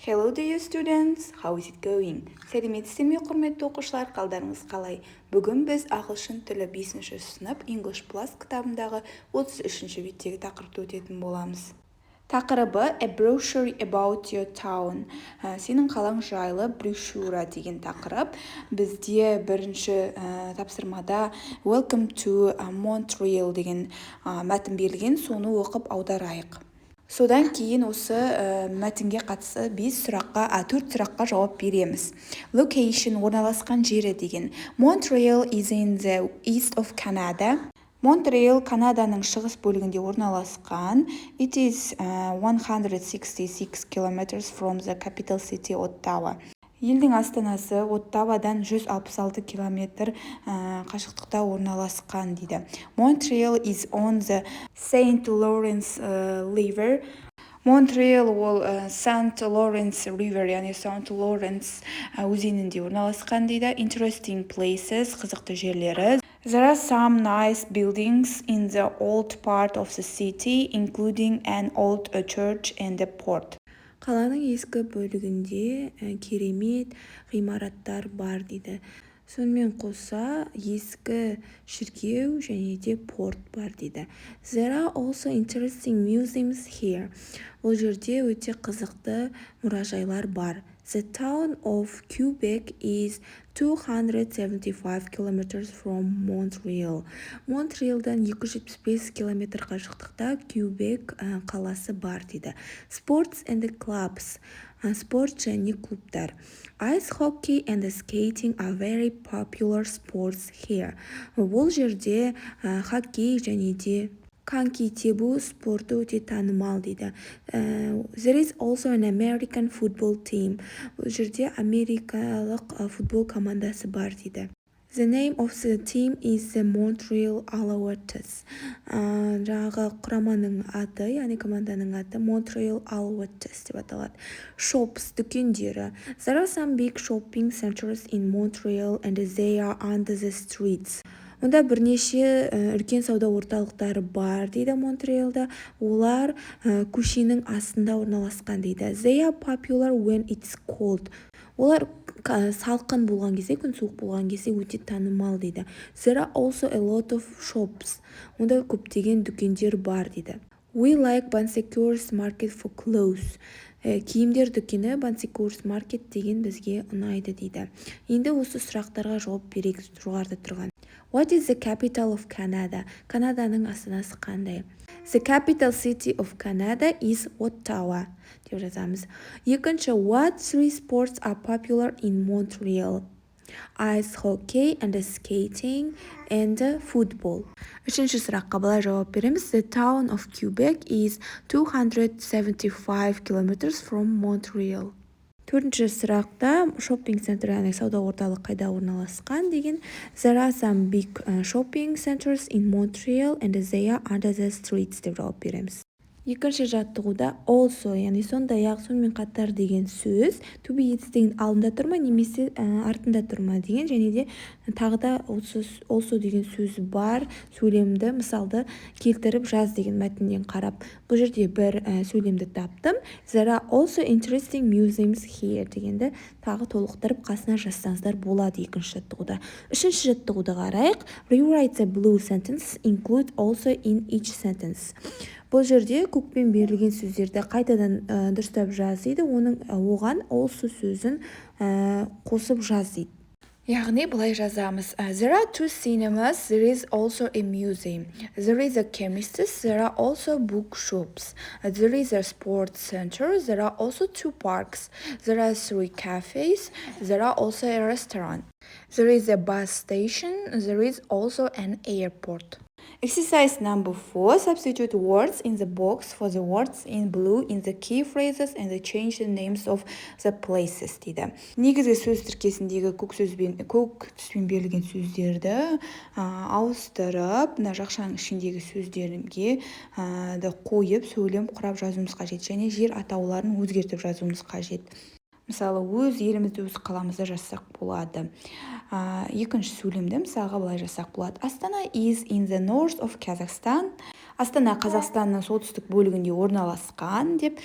Hello dear students, how is it going? Сәлеметсіздер ме құрметті оқушылар, қалдарыңыз қалай? Бүгін біз ағылшын тілі 5-ші сынып English Plus кітабындағы 33-ші беттегі тақырыпты өтетін боламыз. Тақырыбы A brochure about your town. Сенің қалаң жайлы брошюра деген тақырып. Бізде бірінші тапсырмада Welcome to Montreal деген мәтін берілген, соны оқып аударайық. Содан кейін осы мәтінге қатысы 4 сұраққа жауап береміз. Location, орналасқан жері деген. Montreal is in the east of Canada. Монтреал Канаданың шығыс бөлігінде орналасқан. It is 166 kilometers from the capital city Ottawa. Елдің астанасы Оттавадан 166 километр қашықтықта орналасқан дейді. Montreal is on the St. Lawrence River. Montreal ол St. Lawrence River, яғни St. Lawrence өзенінде орналасқан дейді. Interesting places, қызықты жерлері. There are some nice buildings in the old part of the city, including an old church and a port. Қаланың ескі бөлігінде керемет ғимараттар бар дейді. Сонымен қоса ескі шіркеу және де порт бар дейді. There are also interesting museums here. Ол жерде өте қызықты мұражайлар бар. The town of Quebec is 275 kilometers from Montreal. Монтреалдан 275 километр қашықтықта Quebec қаласы бар дейді. Sports and the clubs. Спорт және клубтар. Ice hockey and skating are very popular sports here. Ол жерде хоккей және де коньки тебу спорты өте танымал дейді. There is also an American football team. Ол жерде америкалық футбол командасы бар дейді. The name of the team is the Montreal Alouettes. Жаңағы құраманың аты, яғни команданың аты Montreal Alouettes деп аталады. Shops, дүкендері. There are some big shopping centers in Montreal and they are under the streets. Онда бірнеше үлкен сауда орталықтары бар дейді Монтреалда. Олар көшенің астында орналасқан дейді. They are popular when it's cold. Олар салқын болған кезде, күн суық болған кезде өте танымал дейді. There are also a lot of shops. Онда көптеген дүкендер бар дейді. We like Bonsecours Market for clothes. Киімдер дүкені Bonsecours Market деген бізге ұнайды дейді. Енді осы сұрақтарға жауап берейік жоғарыда тұрған. What is the capital of Canada? Канаданың астанасы қандай? The capital city of Canada is Ottawa. деп жазамыз. Екінші, what three sports are popular in Montreal? Ice hockey and skating and football. Үшінші сұраққа былай жауап береміз. The town of Quebec is 275 kilometers from Montreal. Төртінші сұрақта shopping center, яғни сауда орталық қайда орналасқан деген. There are some big shopping centers in Montreal and they are under the streets деп жауап береміз. Екінші жаттығуда also, яғни сондай-ақ, сонымен қатар деген сөз to be етістігінің алдында тұрма немесе артында тұрма деген, және де тағы да also деген сөз бар сөйлемді мысалды келтіріп жаз деген мәтіннен қарап. Бұл жерде бір сөйлемді таптым. There are also interesting museums here дегенді тағы толықтырып қасына жазсаңыздар болады екінші жаттығуда. Үшінші жаттығуды қарайық. Rewrite the blue sentences, include also in each sentence. Бұл жерде көкпен берілген сөздерді қайтадан дұрыстап жаз дейді. Оған also сөзін қосып жаз дейді. Яғни былай жазамыз. There are two cinemas, there is also a museum. There is a chemist, there are also bookshops. There is a sports center, there are also two parks. There are three cafes, there are also a restaurant. There is a bus station, there is also an airport. Exercise number 4. Substitute words in the box for the words in blue in the key phrases and change the names of the places дейді. Негізгі сөз тіркесіндегі көк түспен берілген сөздерді ауыстырып, жақшаның ішіндегі сөздерге қойып, сөйлем құрап жазуымыз қажет, және жер атауларын өзгертіп жазуымыз қажет. Мысалы, өз елімізді, өз қаламызды жазсақ болады. Екінші сөйлемді мысалға былай жасақ болады. Астана is in the north of Kazakhstan. Астана Қазақстанның солтүстік бөлігінде орналасқан деп.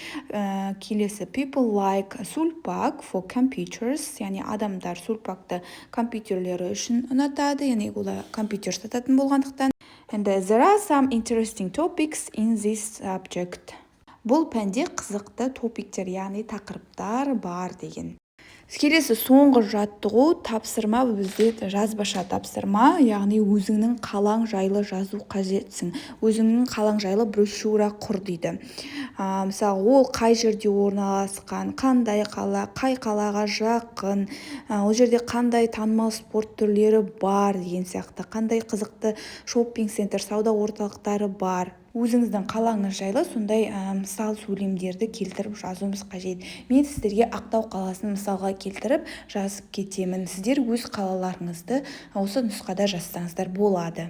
Келесі people like Sulpak for computers, яғни адамдар Sulpakты компьютерлері үшін ұнатады, яғни олар компьютер сататын болғандықтан. And there are some interesting topics in this subject. Бұл пәнде қызықты топиктер, яғни тақырыптар бар деген. Келесі соңғы жаттығу тапсырма, бізде жазбаша тапсырма, яғни өзіңнің қалаң жайлы жазу қажетсің. Өзіңнің қалаң жайлы брошюра құр дейді. Мысалы, ол қай жерде орналасқан, қандай қала, қай қалаға жақын, ол жерде қандай танымал спорт түрлері бар деген сияқты, қандай қызықты шоппинг-центр, сауда орталықтары бар. Өзіңіздің қалаңыз жайлы сондай мысал сөйлемдерді келтіріп жазуымыз қажет. Мен сіздерге Ақтау қаласын мысалға келтіріп жазып кетемін. Сіздер өз қалаларыңызды осы нұсқада жазсаңыздар болады.